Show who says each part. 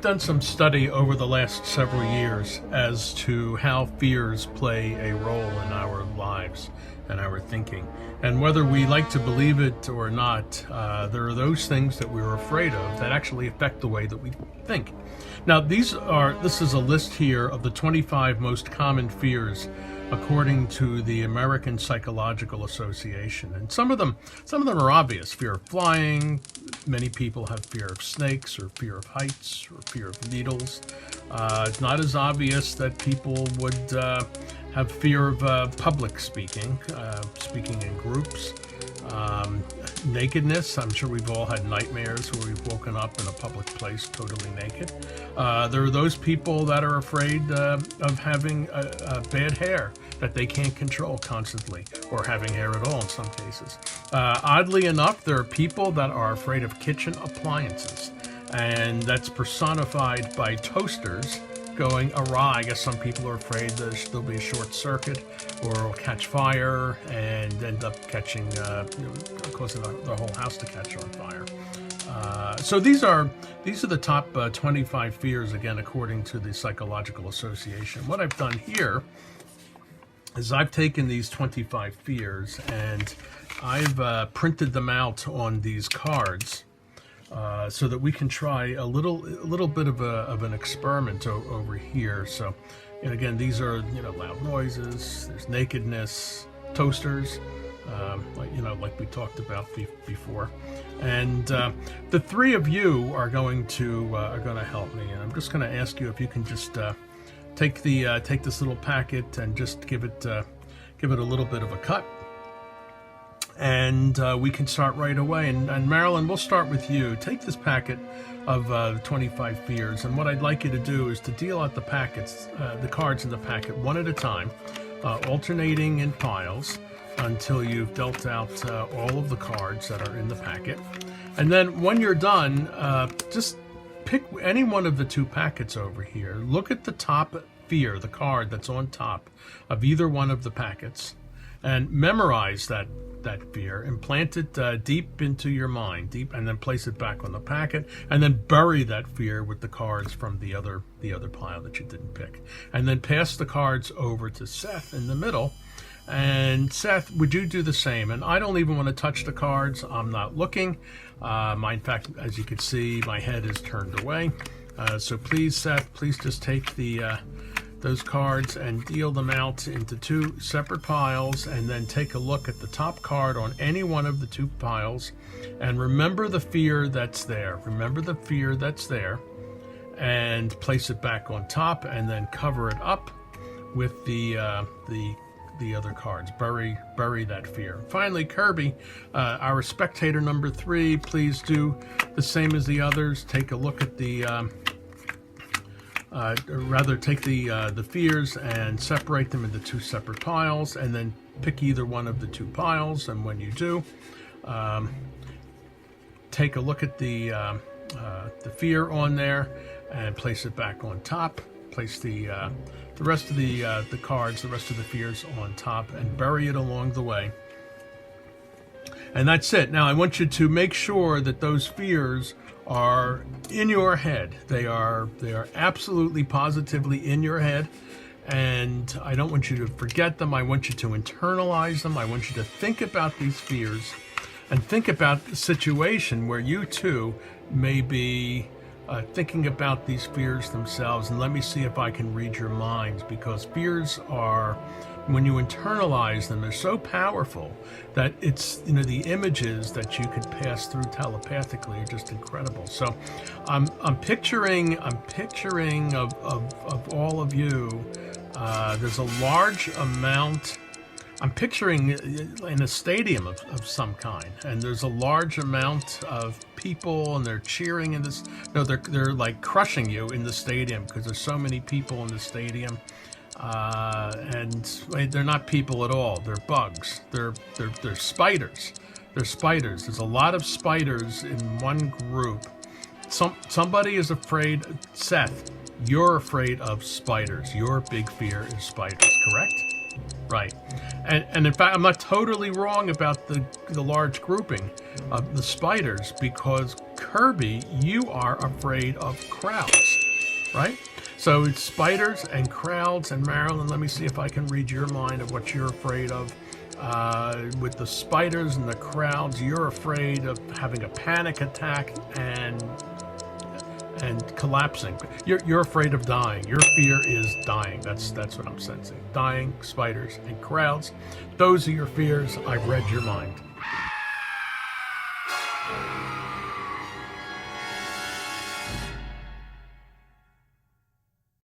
Speaker 1: done some study over the last several years as to how fears play a role in our lives and our thinking. And whether we like to believe it or not, there are those things that we're afraid of that actually affect the way that we think. Now, this is a list here of the 25 most common fears according to the American Psychological Association. And some of them are obvious. Fear of flying. Many people have fear of snakes or fear of heights or fear of needles. It's not as obvious that people would have fear of public speaking, speaking in groups. Nakedness. I'm sure we've all had nightmares where we've woken up in a public place totally naked. There are those people that are afraid of having bad hair that they can't control constantly, or having hair at all in some cases. Oddly enough, there are people that are afraid of kitchen appliances, and that's personified by toasters going awry. I guess some people are afraid there'll be a short circuit or it'll catch fire and end up catching, causing the whole house to catch on fire. So these are the top 25 fears, again, according to the Psychological Association. What I've done here is I've taken these 25 fears and I've printed them out on these cards. So that we can try a little bit of an experiment over here. So, and again, these are loud noises. There's nakedness, toasters, like we talked about before. And the three of you are going to help me. And I'm just going to ask you if you can just take this little packet and just give it a little bit of a cut. And we can start right away. And Marilyn, we'll start with you. Take this packet of 25 fears, and what I'd like you to do is to deal out the packets, the cards in the packet, one at a time, alternating in piles until you've dealt out all of the cards that are in the packet. And then when you're done, just pick any one of the two packets over here. Look at the top fear, the card that's on top of either one of the packets, and memorize that fear, and plant it deep into your mind, and then place it back on the packet, and then bury that fear with the cards from the other pile that you didn't pick, and then pass the cards over to Seth in the middle. And Seth, would you do the same? And I don't even want to touch the cards. I'm not looking. In fact, as you can see, my head is turned away. So please, Seth, please just take those cards and deal them out into two separate piles, and then take a look at the top card on any one of the two piles, and remember the fear that's there. Remember the fear that's there, and place it back on top, and then cover it up with the other cards. Bury that fear. Finally, Kirby, our spectator number 3, please do the same as the others. Take a look at the take the fears and separate them into two separate piles, and then pick either one of the two piles. And when you do, take a look at the fear on there and place it back on top. Place the rest of the cards, the rest of the fears on top, and bury it along the way. And that's it. Now I want you to make sure that those fears are in your head. They are absolutely positively in your head, and I don't want you to forget them. I want you to internalize them. I want you to think about these fears and think about the situation where you too may be thinking about these fears themselves. And let me see if I can read your minds, because fears are, when you internalize them, they're so powerful that it's, the images that you could pass through telepathically are just incredible. So I'm picturing of all of you, there's a large amount. I'm picturing in a stadium of some kind, and there's a large amount of people, and they're cheering in this. No, they're like crushing you in the stadium, because there's so many people in the stadium. And they're not people at all. They're bugs. They're spiders. They're spiders. There's a lot of spiders in one group. Somebody is afraid. Seth, you're afraid of spiders. Your big fear is spiders, correct? Right. And in fact, I'm not totally wrong about the large grouping of the spiders, because Kirby, you are afraid of crowds, right? So it's spiders and crowds. And Marilyn, let me see if I can read your mind of what you're afraid of. With the spiders and the crowds, you're afraid of having a panic attack and collapsing. You're afraid of dying. Your fear is dying. That's what I'm sensing. Dying, spiders, and crowds. Those are your fears. I've read your mind.